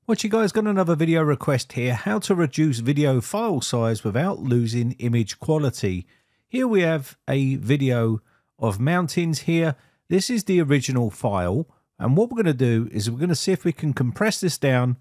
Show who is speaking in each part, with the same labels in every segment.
Speaker 1: What you guys, got another video request here, how to reduce video file size without losing image quality. Here we have a video of mountains here. This is the original file, and what we're going to do is we're going to see if we can compress this down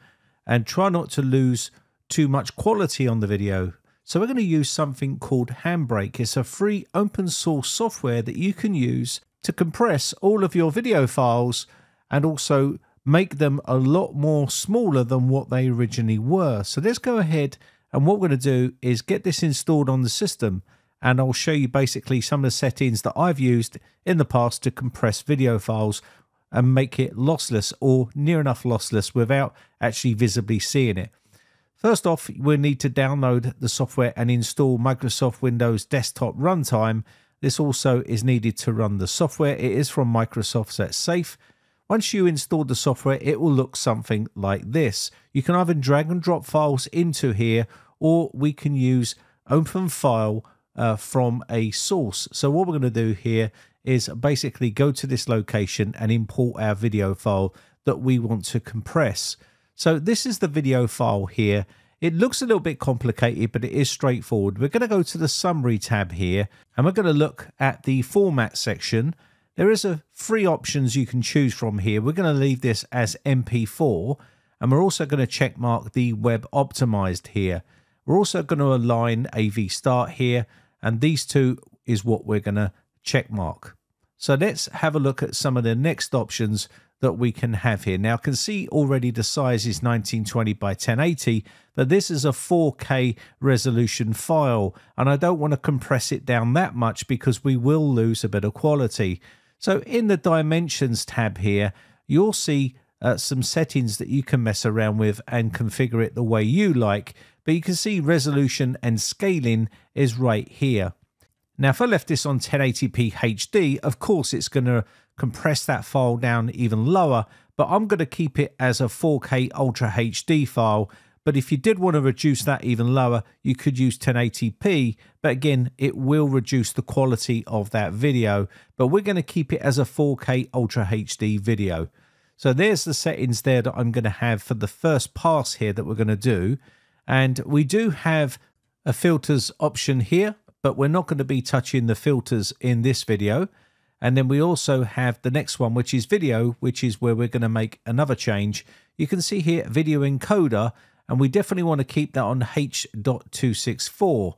Speaker 1: and try not to lose too much quality on the video. So we're going to use something called Handbrake. It's a free open source software that you can use to compress all of your video files and also make them a lot more smaller than what they originally were. So let's go ahead, and what we're going to do is get this installed on the system, and I'll show you basically some of the settings that I've used in the past to compress video files and make it lossless or near enough lossless without actually visibly seeing it. First off, we'll need to download the software and install Microsoft Windows Desktop Runtime. This also is needed to run the software. It is from Microsoft, so it's safe. Once you install the software, it will look something like this. You can either drag and drop files into here, or we can use open file from a source. So what we're going to do here is basically go to this location and import our video file that we want to compress. So this is the video file here. It looks a little bit complicated, but it is straightforward. We're going to go to the summary tab here, and we're going to look at the format section. There is three options you can choose from here. We're going to leave this as MP4, and we're also going to check mark the web optimized here. We're also going to align AV start here, and these two is what we're going to check mark. So let's have a look at some of the next options that we can have here. Now I can see already the size is 1920 by 1080, but this is a 4K resolution file, and I don't want to compress it down that much because we will lose a bit of quality. So in the dimensions tab here, you'll see some settings that you can mess around with and configure it the way you like, but you can see resolution and scaling is right here. Now, if I left this on 1080p HD, of course, it's going to compress that file down even lower, but I'm going to keep it as a 4K Ultra HD file. But if you did want to reduce that even lower, you could use 1080p, but again, it will reduce the quality of that video. But we're going to keep it as a 4K Ultra HD video. So there's the settings there that I'm going to have for the first pass here that we're going to do. And we do have a filters option here, but we're not going to be touching the filters in this video. And then we also have the next one, which is video, which is where we're going to make another change. You can see here video encoder, and we definitely want to keep that on H.264.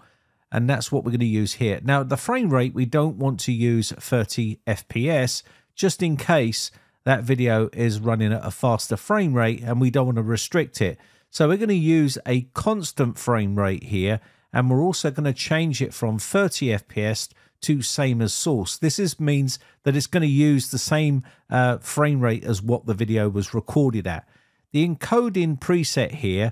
Speaker 1: And that's what we're going to use here. Now, the frame rate, we don't want to use 30 FPS, just in case that video is running at a faster frame rate and we don't want to restrict it. So we're going to use a constant frame rate here, and we're also going to change it from 30 FPS to same as source. This means that it's going to use the same frame rate as what the video was recorded at. The encoding preset here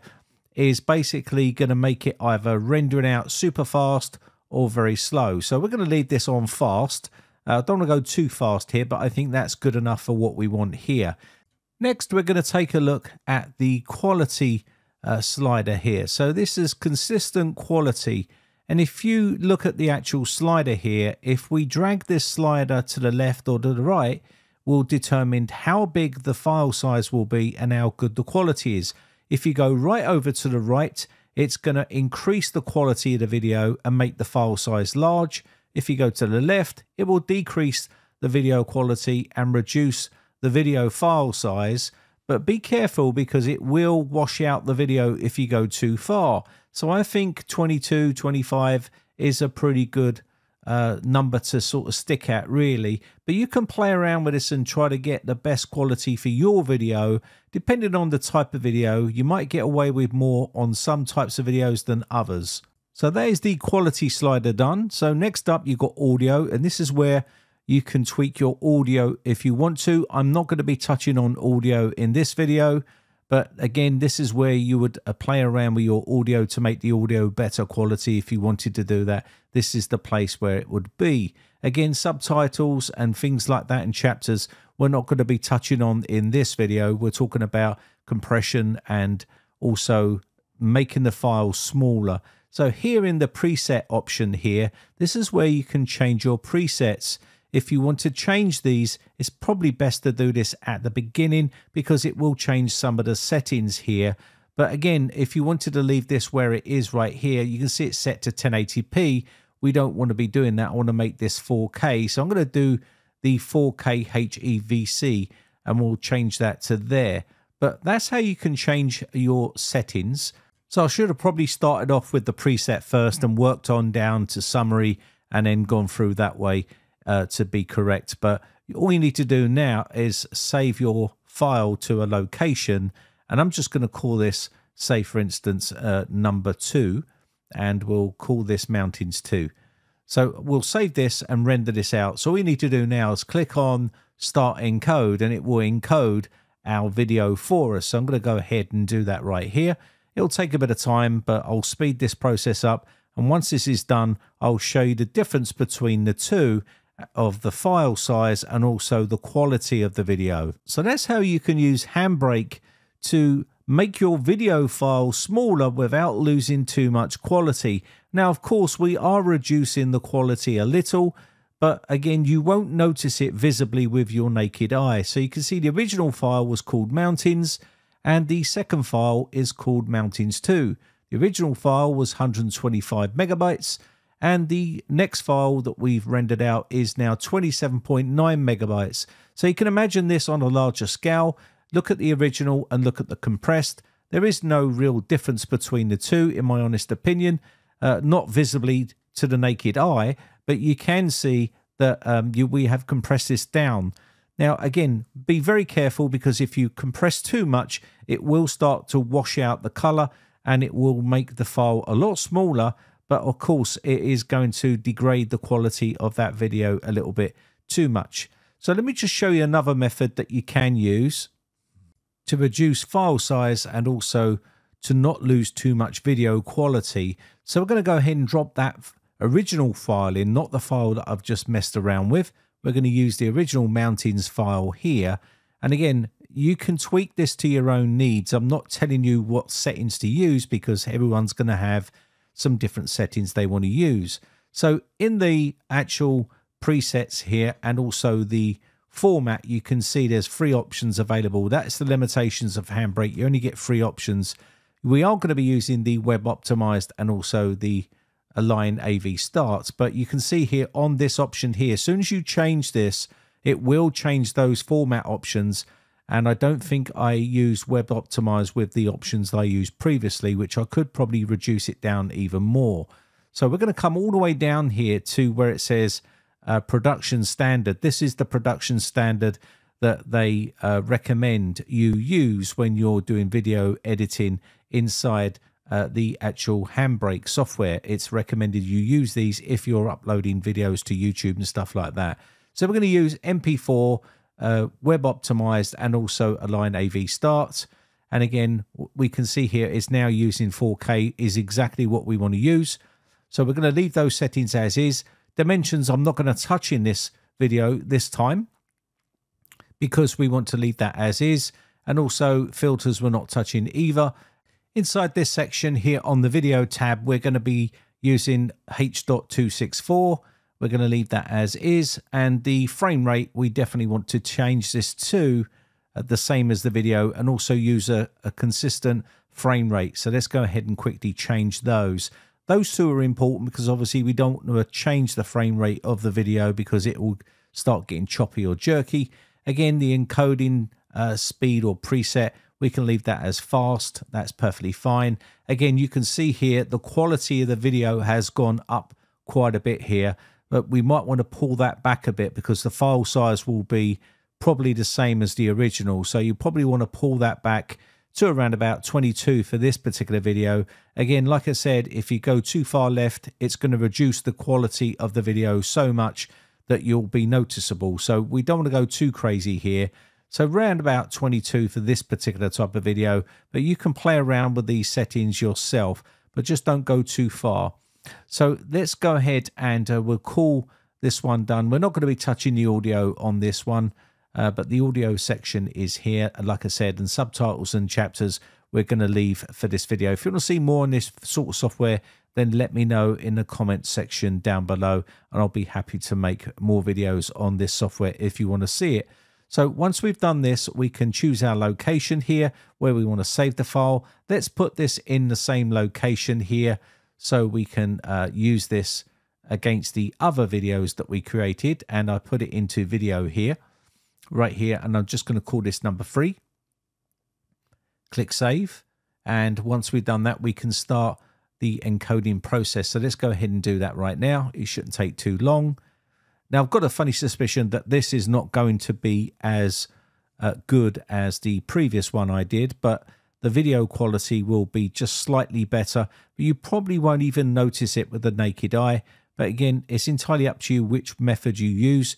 Speaker 1: is basically going to make it either rendering out super fast or very slow. So we're going to leave this on fast. I don't want to go too fast here, but I think that's good enough for what we want here. Next, we're going to take a look at the quality slider here. So this is consistent quality. And if you look at the actual slider here, if we drag this slider to the left or to the right, will determine how big the file size will be and how good the quality is. If you go right over to the right, it's going to increase the quality of the video and make the file size large. If you go to the left, it will decrease the video quality and reduce the video file size. But be careful, because it will wash out the video if you go too far. So I think 22, 25 is a pretty good number to sort of stick at, really. But you can play around with this and try to get the best quality for your video. Depending on the type of video, you might get away with more on some types of videos than others. So that is the quality slider done. So next up, you've got audio, and this is where you can tweak your audio if you want to. I'm not going to be touching on audio in this video, but again, this is where you would play around with your audio to make the audio better quality. If you wanted to do that, this is the place where it would be. Again, subtitles and things like that in chapters, we're not going to be touching on in this video. We're talking about compression and also making the file smaller. So here in the preset option here, this is where you can change your presets. if you want to change these, it's probably best to do this at the beginning because it will change some of the settings here. But again, if you wanted to leave this where it is right here, you can see it's set to 1080p. We don't want to be doing that. I want to make this 4K. So I'm going to do the 4K HEVC and we'll change that to there. But that's how you can change your settings. So I should have probably started off with the preset first and worked on down to summary and then gone through that way to be correct. But all you need to do now is save your file to a location. And I'm just going to call this, say for instance, number 2. And we'll call this Mountains 2. So we'll save this and render this out. So all you need to do now is click on Start Encode and it will encode our video for us. So I'm going to go ahead and do that right here. It'll take a bit of time, but I'll speed this process up. And once this is done, I'll show you the difference between the two of the file size and also the quality of the video. So that's how you can use Handbrake to make your video file smaller without losing too much quality. Now, of course, we are reducing the quality a little, but again, you won't notice it visibly with your naked eye. So you can see the original file was called Mountains and the second file is called Mountains 2. The original file was 125 megabytes and the next file that we've rendered out is now 27.9 megabytes. So you can imagine this on a larger scale. Look at the original and look at the compressed. There is no real difference between the two, in my honest opinion. Not visibly to the naked eye, but you can see that we have compressed this down. Now, again, be very careful because if you compress too much, it will start to wash out the color and it will make the file a lot smaller. But of course, it is going to degrade the quality of that video a little bit too much. So let me just show you another method that you can use to reduce file size and also to not lose too much video quality. So we're going to go ahead and drop that original file in, not the file that I've just messed around with. We're going to use the original Mountains file here. And again, you can tweak this to your own needs. I'm not telling you what settings to use because everyone's going to have some different settings they want to use. So in the actual presets here and also the format, you can see there's 3 options available. That's the limitations of Handbrake. You only get 3 options. We are going to be using the web optimized and also the align AV starts, but you can see here on this option here, as soon as you change this, it will change those format options. And I don't think I use web optimized with the options I used previously, which I could probably reduce it down even more. So we're going to come all the way down here to where it says production standard. This is the production standard that they recommend you use when you're doing video editing inside the actual Handbrake software. It's recommended you use these if you're uploading videos to YouTube and stuff like that. So we're going to use MP4, web optimized, and also align AV starts. And again, we can see here it's now using 4K is exactly what we want to use. So we're going to leave those settings as is. Dimensions I'm not going to touch in this video this time because we want to leave that as is. And also filters we're not touching either. Inside this section here on the video tab, we're going to be using H.264. We're going to leave that as is. And the frame rate, we definitely want to change this to the same as the video and also use a consistent frame rate. So let's go ahead and quickly change those. Those two are important because obviously we don't want to change the frame rate of the video because it will start getting choppy or jerky. Again, the encoding speed or preset, we can leave that as fast. That's perfectly fine. Again, you can see here the quality of the video has gone up quite a bit here, but we might want to pull that back a bit because the file size will be probably the same as the original. So you probably want to pull that back to around about 22 for this particular video. Again, like I said, if you go too far left, it's going to reduce the quality of the video so much that you'll be noticeable. So we don't want to go too crazy here. So around about 22 for this particular type of video, but you can play around with these settings yourself, but just don't go too far. So let's go ahead and we'll call this one done. We're not going to be touching the audio on this one, but the audio section is here. And like I said, and subtitles and chapters, we're going to leave for this video. If you want to see more on this sort of software, then let me know in the comment section down below, and I'll be happy to make more videos on this software if you want to see it. So once we've done this, we can choose our location here where we want to save the file. Let's put this in the same location here so we can use this against the other videos that we created. And I put it into video here, right here, and I'm just going to call this number 3. Click save. And once we've done that, we can start the encoding process. So let's go ahead and do that right now. It shouldn't take too long. Now, I've got a funny suspicion that this is not going to be as good as the previous one I did, but the video quality will be just slightly better. But you probably won't even notice it with the naked eye. But again, it's entirely up to you which method you use.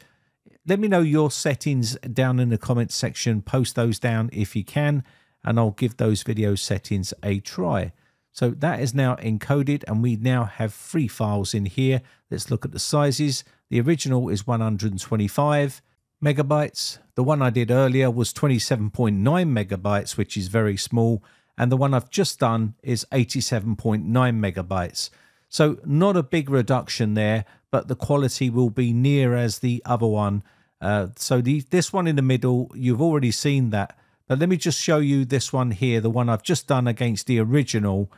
Speaker 1: Let me know your settings down in the comments section. Post those down if you can, and I'll give those video settings a try. So that is now encoded, and we now have 3 files in here. Let's look at the sizes. The original is 125 megabytes. The one I did earlier was 27.9 megabytes, which is very small. And the one I've just done is 87.9 megabytes. So not a big reduction there, but the quality will be near as the other one. This one in the middle, you've already seen that. But let me just show you this one here, the one I've just done against the original,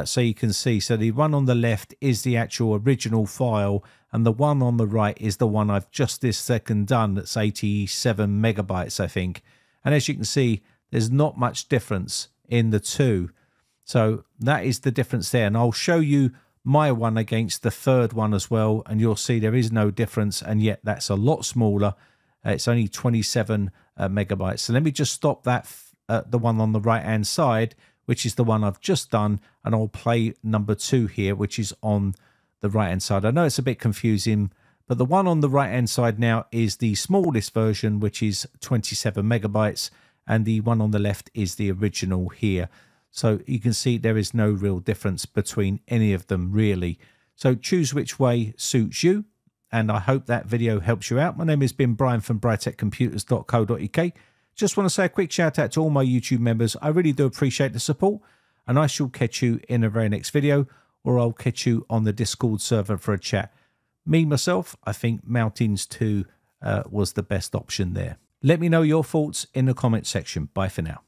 Speaker 1: so you can see. So the one on the left is the actual original file, and the one on the right is the one I've just this second done. That's 87 megabytes, I think. And as you can see, there's not much difference in the two. So that is the difference there. And I'll show you my one against the third one as well, and you'll see there is no difference, and yet that's a lot smaller. It's only 27 megabytes. So let me just stop that, the one on the right hand side, which is the one I've just done, and I'll play number 2 here, which is on the right hand side. I know it's a bit confusing, but the one on the right hand side now is the smallest version, which is 27 megabytes, and the one on the left is the original here. So you can see there is no real difference between any of them really. So choose which way suits you, and I hope that video helps you out. My name has been Brian from briteccomputers.co.uk. Just want to say a quick shout out to all my YouTube members. I really do appreciate the support, and I shall catch you in the very next video, or I'll catch you on the Discord server for a chat. Myself, I think Mountains 2 was the best option there. Let me know your thoughts in the comment section. Bye for now.